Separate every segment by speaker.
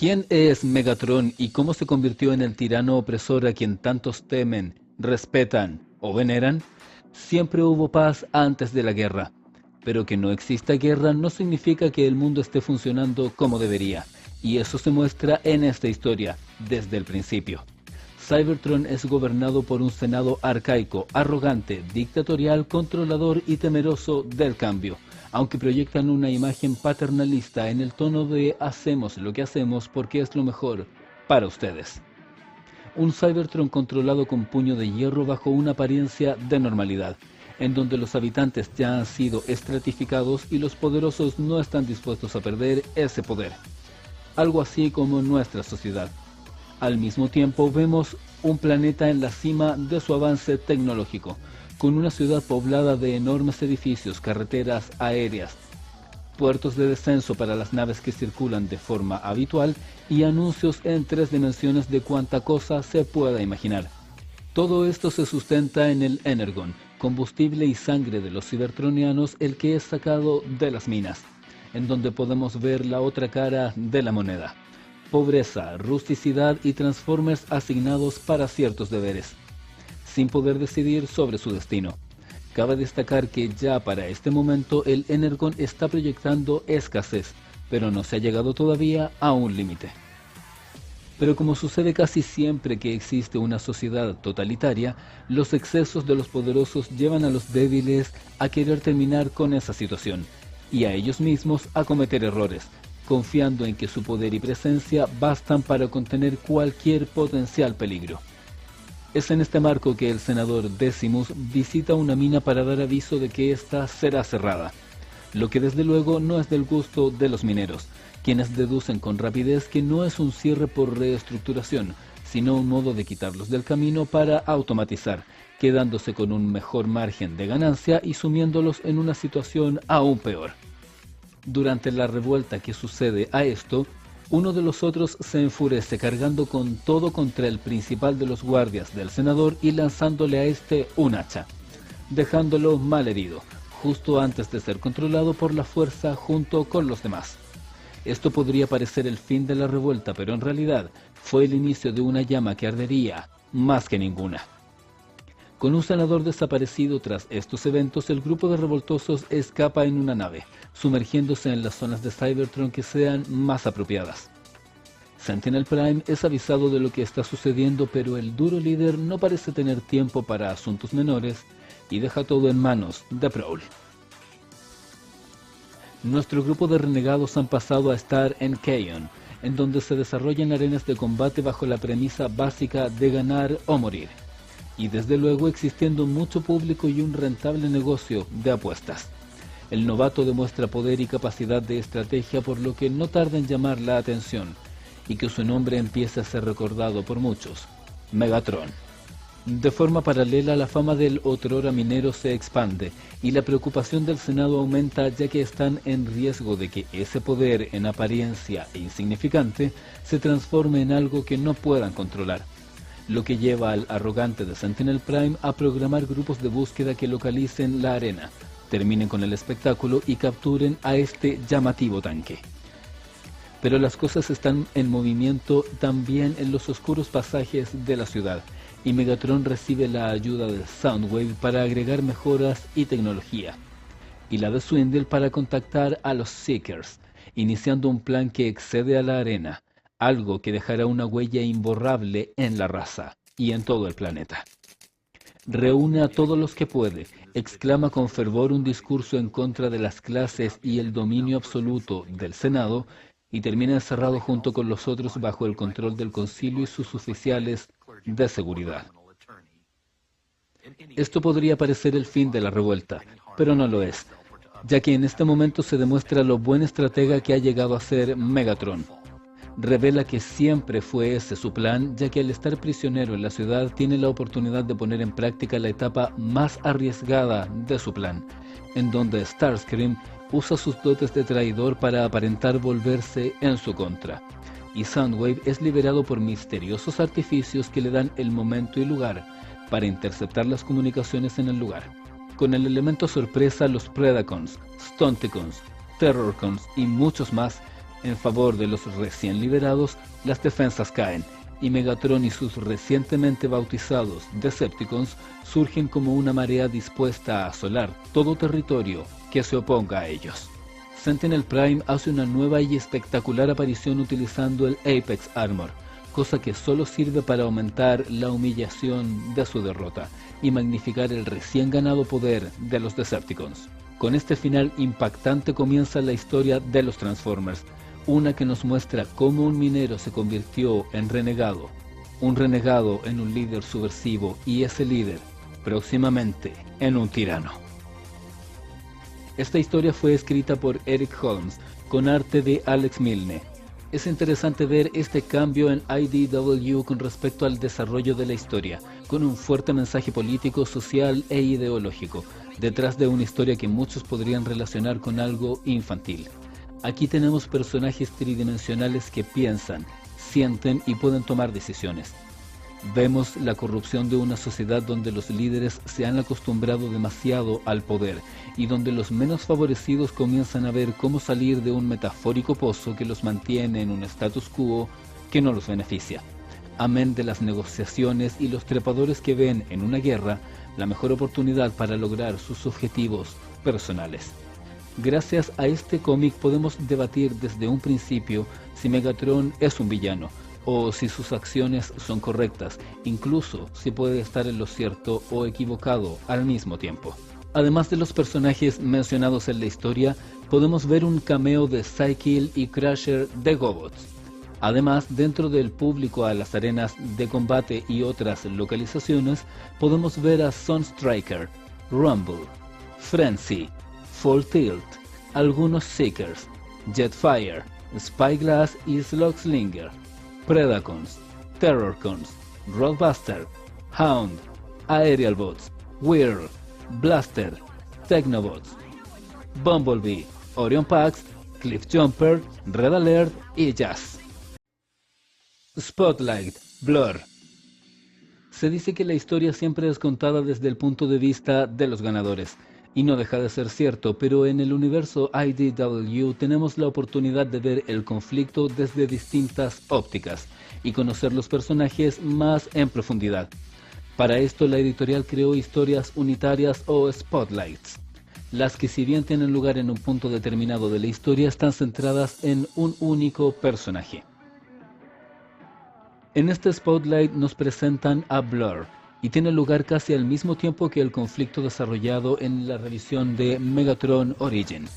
Speaker 1: ¿Quién es Megatron y cómo se convirtió en el tirano opresor a quien tantos temen, respetan o veneran? Siempre hubo paz antes de la guerra, pero que no exista guerra no significa que el mundo esté funcionando como debería, y eso se muestra en esta historia, desde el principio. Cybertron es gobernado por un senado arcaico, arrogante, dictatorial, controlador y temeroso del cambio, aunque proyectan una imagen paternalista en el tono de hacemos lo que hacemos porque es lo mejor para ustedes. Un Cybertron controlado con puño de hierro bajo una apariencia de normalidad, en donde los habitantes ya han sido estratificados y los poderosos no están dispuestos a perder ese poder. Algo así como nuestra sociedad. Al mismo tiempo vemos un planeta en la cima de su avance tecnológico, con una ciudad poblada de enormes edificios, carreteras aéreas, puertos de descenso para las naves que circulan de forma habitual y anuncios en 3 dimensiones de cuanta cosa se pueda imaginar. Todo esto se sustenta en el Energon, combustible y sangre de los cibertronianos, el que es sacado de las minas, en donde podemos ver la otra cara de la moneda. Pobreza, rusticidad y transformers asignados para ciertos deberes, sin poder decidir sobre su destino. Cabe destacar que ya para este momento el Energon está proyectando escasez, pero no se ha llegado todavía a un límite. Pero como sucede casi siempre que existe una sociedad totalitaria, los excesos de los poderosos llevan a los débiles a querer terminar con esa situación, y a ellos mismos a cometer errores, confiando en que su poder y presencia bastan para contener cualquier potencial peligro. Es en este marco que el senador Decimus visita una mina para dar aviso de que ésta será cerrada, lo que desde luego no es del gusto de los mineros, quienes deducen con rapidez que no es un cierre por reestructuración, sino un modo de quitarlos del camino para automatizar, quedándose con un mejor margen de ganancia y sumiéndolos en una situación aún peor. Durante la revuelta que sucede a esto, uno de los otros se enfurece cargando con todo contra el principal de los guardias del senador y lanzándole a este un hacha, dejándolo malherido, justo antes de ser controlado por la fuerza junto con los demás. Esto podría parecer el fin de la revuelta, pero en realidad fue el inicio de una llama que ardería más que ninguna. Con un senador desaparecido tras estos eventos, el grupo de revoltosos escapa en una nave, sumergiéndose en las zonas de Cybertron que sean más apropiadas. Sentinel Prime es avisado de lo que está sucediendo, pero el duro líder no parece tener tiempo para asuntos menores y deja todo en manos de Prowl. Nuestro grupo de renegados han pasado a estar en Kaon, en donde se desarrollan arenas de combate bajo la premisa básica de ganar o morir, y desde luego existiendo mucho público y un rentable negocio de apuestas. El novato demuestra poder y capacidad de estrategia, por lo que no tarda en llamar la atención, y que su nombre empiece a ser recordado por muchos: Megatron. De forma paralela, la fama del otrora minero se expande, y la preocupación del Senado aumenta, ya que están en riesgo de que ese poder, en apariencia insignificante, se transforme en algo que no puedan controlar, lo que lleva al arrogante de Sentinel Prime a programar grupos de búsqueda que localicen la arena, terminen con el espectáculo y capturen a este llamativo tanque. Pero las cosas están en movimiento también en los oscuros pasajes de la ciudad, y Megatron recibe la ayuda de Soundwave para agregar mejoras y tecnología, y la de Swindle para contactar a los Seekers, iniciando un plan que excede a la arena, algo que dejará una huella imborrable en la raza y en todo el planeta. Reúne a todos los que puede, exclama con fervor un discurso en contra de las clases y el dominio absoluto del Senado, y termina encerrado junto con los otros bajo el control del concilio y sus oficiales de seguridad. Esto podría parecer el fin de la revuelta, pero no lo es, ya que en este momento se demuestra lo buen estratega que ha llegado a ser Megatron. Revela que siempre fue ese su plan, ya que al estar prisionero en la ciudad tiene la oportunidad de poner en práctica la etapa más arriesgada de su plan, en donde Starscream usa sus dotes de traidor para aparentar volverse en su contra, y Soundwave es liberado por misteriosos artificios que le dan el momento y lugar para interceptar las comunicaciones en el lugar. Con el elemento sorpresa, los Predacons, Stunticons, Terrorcons y muchos más En favor de los recién liberados, las defensas caen, y Megatron y sus recientemente bautizados Decepticons surgen como una marea dispuesta a asolar todo territorio que se oponga a ellos. Sentinel Prime hace una nueva y espectacular aparición utilizando el Apex Armor, cosa que solo sirve para aumentar la humillación de su derrota y magnificar el recién ganado poder de los Decepticons. Con este final impactante comienza la historia de los Transformers, una que nos muestra cómo un minero se convirtió en renegado, un renegado en un líder subversivo y ese líder, próximamente, en un tirano. Esta historia fue escrita por Eric Holmes, con arte de Alex Milne. Es interesante ver este cambio en IDW con respecto al desarrollo de la historia, con un fuerte mensaje político, social e ideológico, detrás de una historia que muchos podrían relacionar con algo infantil. Aquí tenemos personajes tridimensionales que piensan, sienten y pueden tomar decisiones. Vemos la corrupción de una sociedad donde los líderes se han acostumbrado demasiado al poder y donde los menos favorecidos comienzan a ver cómo salir de un metafórico pozo que los mantiene en un status quo que no los beneficia. Amén de las negociaciones y los trepadores que ven en una guerra la mejor oportunidad para lograr sus objetivos personales. Gracias a este cómic podemos debatir desde un principio si Megatron es un villano, o si sus acciones son correctas, incluso si puede estar en lo cierto o equivocado al mismo tiempo. Además de los personajes mencionados en la historia, podemos ver un cameo de Psykill y Crusher de GoBots. Además, dentro del público a las arenas de combate y otras localizaciones, podemos ver a Sunstriker, Rumble, Frenzy, Full Tilt, algunos Seekers, Jetfire, Spyglass y Slugslinger, Predacons, Terrorcons, Roadbuster, Hound, Aerial Bots, Whirl, Blaster, Technobots, Bumblebee, Orion Pax, Cliffjumper, Red Alert y Jazz. Spotlight, Blur. Se dice que la historia siempre es contada desde el punto de vista de los ganadores, y no deja de ser cierto, pero en el universo IDW tenemos la oportunidad de ver el conflicto desde distintas ópticas y conocer los personajes más en profundidad. Para esto la editorial creó historias unitarias o spotlights, las que si bien tienen lugar en un punto determinado de la historia están centradas en un único personaje. En este spotlight nos presentan a Blur, y tiene lugar casi al mismo tiempo que el conflicto desarrollado en la revisión de Megatron Origin.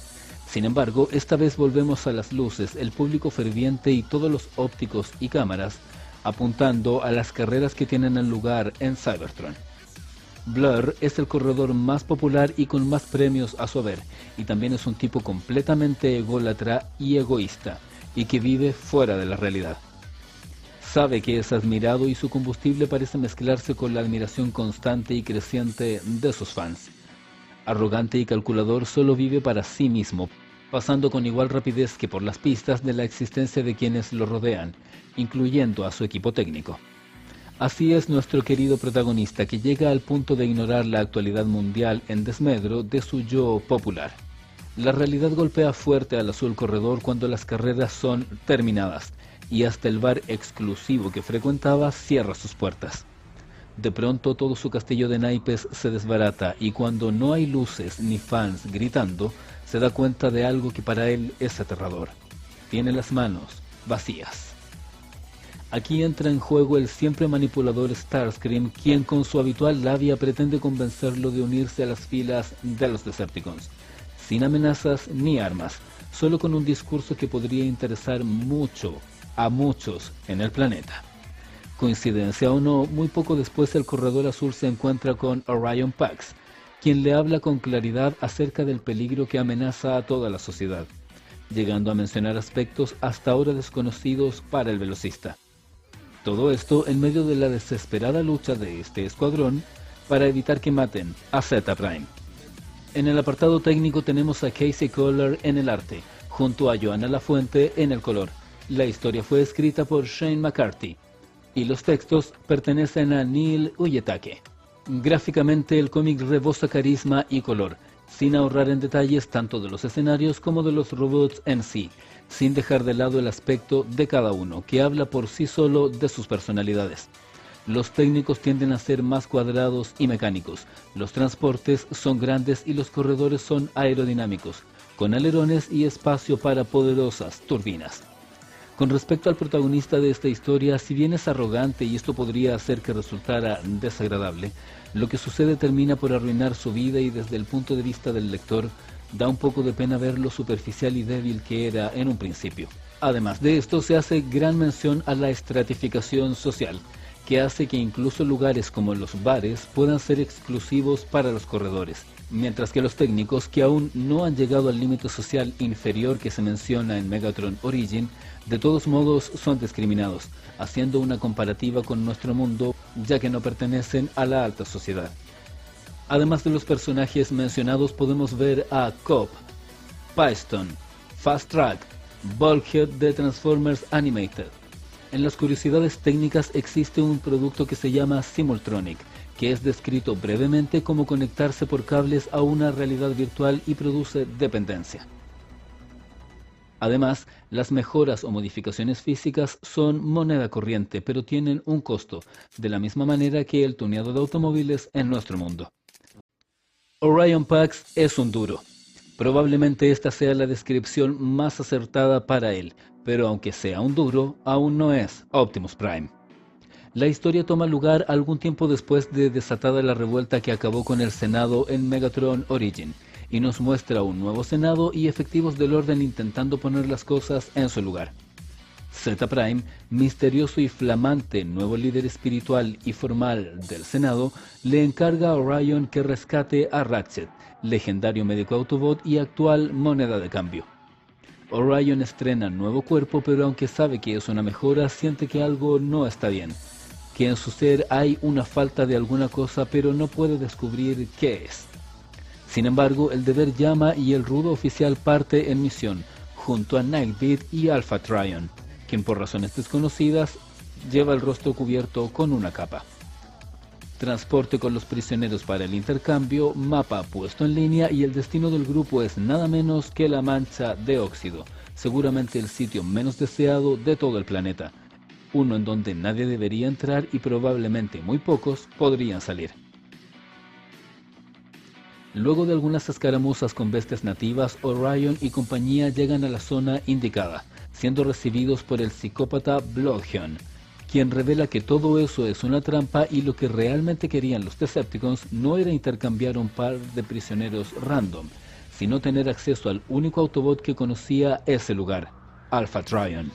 Speaker 1: Sin embargo, esta vez volvemos a las luces, el público ferviente y todos los ópticos y cámaras apuntando a las carreras que tienen lugar en Cybertron. Blur es el corredor más popular y con más premios a su haber, y también es un tipo completamente ególatra y egoísta, y que vive fuera de la realidad. Sabe que es admirado y su combustible parece mezclarse con la admiración constante y creciente de sus fans. Arrogante y calculador, solo vive para sí mismo, pasando con igual rapidez que por las pistas de la existencia de quienes lo rodean, incluyendo a su equipo técnico. Así es nuestro querido protagonista, que llega al punto de ignorar la actualidad mundial en desmedro de su yo popular. La realidad golpea fuerte al azul corredor cuando las carreras son terminadas, y hasta el bar exclusivo que frecuentaba cierra sus puertas. De pronto todo su castillo de naipes se desbarata y cuando no hay luces ni fans gritando, se da cuenta de algo que para él es aterrador. Tiene las manos vacías. Aquí entra en juego el siempre manipulador Starscream, quien con su habitual labia pretende convencerlo de unirse a las filas de los Decepticons, sin amenazas ni armas, solo con un discurso que podría interesar mucho a muchos en el planeta. Coincidencia o no, muy poco después el corredor azul se encuentra con Orion Pax, quien le habla con claridad acerca del peligro que amenaza a toda la sociedad, llegando a mencionar aspectos hasta ahora desconocidos para el velocista. Todo esto en medio de la desesperada lucha de este escuadrón para evitar que maten a Zeta Prime. En el apartado técnico tenemos a Casey Kohler en el arte, junto a Joanna Lafuente en el color. La historia fue escrita por Shane McCarthy y los textos pertenecen a Neil Uyetake. Gráficamente el cómic rebosa carisma y color, sin ahorrar en detalles tanto de los escenarios como de los robots en sí, sin dejar de lado el aspecto de cada uno, que habla por sí solo de sus personalidades. Los técnicos tienden a ser más cuadrados y mecánicos, los transportes son grandes y los corredores son aerodinámicos, con alerones y espacio para poderosas turbinas. Con respecto al protagonista de esta historia, si bien es arrogante y esto podría hacer que resultara desagradable, lo que sucede termina por arruinar su vida y desde el punto de vista del lector, da un poco de pena ver lo superficial y débil que era en un principio. Además de esto, se hace gran mención a la estratificación social, que hace que incluso lugares como los bares puedan ser exclusivos para los corredores, mientras que los técnicos, que aún no han llegado al límite social inferior que se menciona en Megatron Origin, de todos modos son discriminados, haciendo una comparativa con nuestro mundo, ya que no pertenecen a la alta sociedad. Además de los personajes mencionados, podemos ver a Cobb, Piston, Fast Track, Bulkhead de Transformers Animated. En las curiosidades técnicas existe un producto que se llama Simultronic, que es descrito brevemente como conectarse por cables a una realidad virtual y produce dependencia. Además, las mejoras o modificaciones físicas son moneda corriente, pero tienen un costo, de la misma manera que el tuneado de automóviles en nuestro mundo. Orion Pax es un duro. Probablemente esta sea la descripción más acertada para él, pero aunque sea un duro, aún no es Optimus Prime. La historia toma lugar algún tiempo después de desatada la revuelta que acabó con el Senado en Megatron Origin, y nos muestra un nuevo Senado y efectivos del orden intentando poner las cosas en su lugar. Z-Prime, misterioso y flamante nuevo líder espiritual y formal del Senado, le encarga a Orion que rescate a Ratchet, legendario médico Autobot y actual moneda de cambio. Orion estrena nuevo cuerpo, pero aunque sabe que es una mejora, siente que algo no está bien, que en su ser hay una falta de alguna cosa, pero no puede descubrir qué es. Sin embargo, el deber llama y el rudo oficial parte en misión, junto a Nightbeat y Alpha Trion, quien por razones desconocidas lleva el rostro cubierto con una capa. Transporte con los prisioneros para el intercambio, mapa puesto en línea y el destino del grupo es nada menos que la mancha de óxido, seguramente el sitio menos deseado de todo el planeta, uno en donde nadie debería entrar y probablemente muy pocos podrían salir. Luego de algunas escaramuzas con bestias nativas, Orion y compañía llegan a la zona indicada, siendo recibidos por el psicópata Bloodhound, quien revela que todo eso es una trampa y lo que realmente querían los Decepticons no era intercambiar un par de prisioneros random, sino tener acceso al único Autobot que conocía ese lugar, Alpha Trion.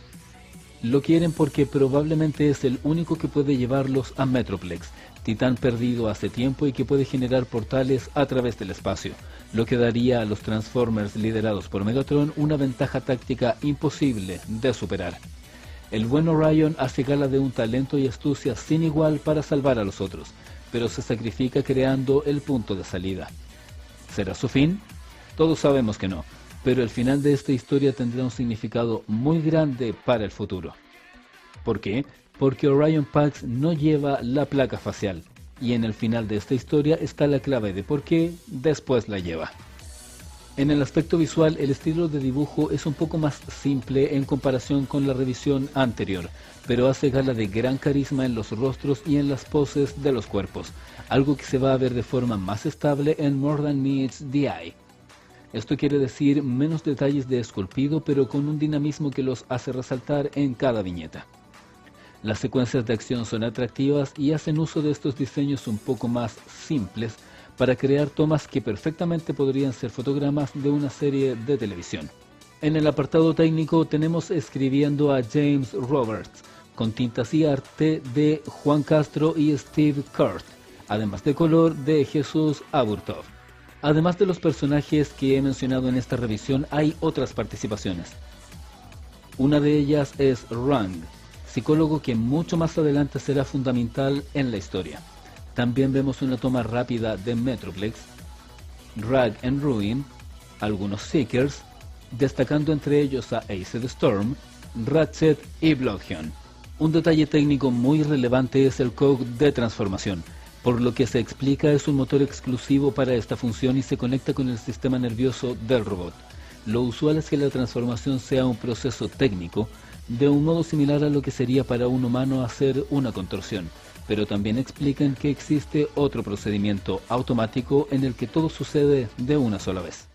Speaker 1: Lo quieren porque probablemente es el único que puede llevarlos a Metroplex, titán perdido hace tiempo y que puede generar portales a través del espacio, lo que daría a los Transformers liderados por Megatron una ventaja táctica imposible de superar. El buen Orion hace gala de un talento y astucia sin igual para salvar a los otros, pero se sacrifica creando el punto de salida. ¿Será su fin? Todos sabemos que no, pero el final de esta historia tendrá un significado muy grande para el futuro. ¿Por qué? Porque Orion Pax no lleva la placa facial, y en el final de esta historia está la clave de por qué después la lleva. En el aspecto visual, el estilo de dibujo es un poco más simple en comparación con la revisión anterior, pero hace gala de gran carisma en los rostros y en las poses de los cuerpos, algo que se va a ver de forma más estable en More Than Meets the Eye. Esto quiere decir menos detalles de esculpido, pero con un dinamismo que los hace resaltar en cada viñeta. Las secuencias de acción son atractivas y hacen uso de estos diseños un poco más simples para crear tomas que perfectamente podrían ser fotogramas de una serie de televisión. En el apartado técnico tenemos escribiendo a James Roberts, con tintas y arte de Juan Castro y Steve Kurt, además de color de Jesús Aburtov. Además de los personajes que he mencionado en esta revisión, hay otras participaciones. Una de ellas es Rang, psicólogo que mucho más adelante será fundamental en la historia. También vemos una toma rápida de Metroplex, Rag and Ruin, algunos Seekers, destacando entre ellos a Acid Storm, Ratchet y Bloodhound. Un detalle técnico muy relevante es el code de transformación, por lo que se explica es un motor exclusivo para esta función y se conecta con el sistema nervioso del robot. Lo usual es que la transformación sea un proceso técnico, de un modo similar a lo que sería para un humano hacer una contorsión, pero también explican que existe otro procedimiento automático en el que todo sucede de una sola vez.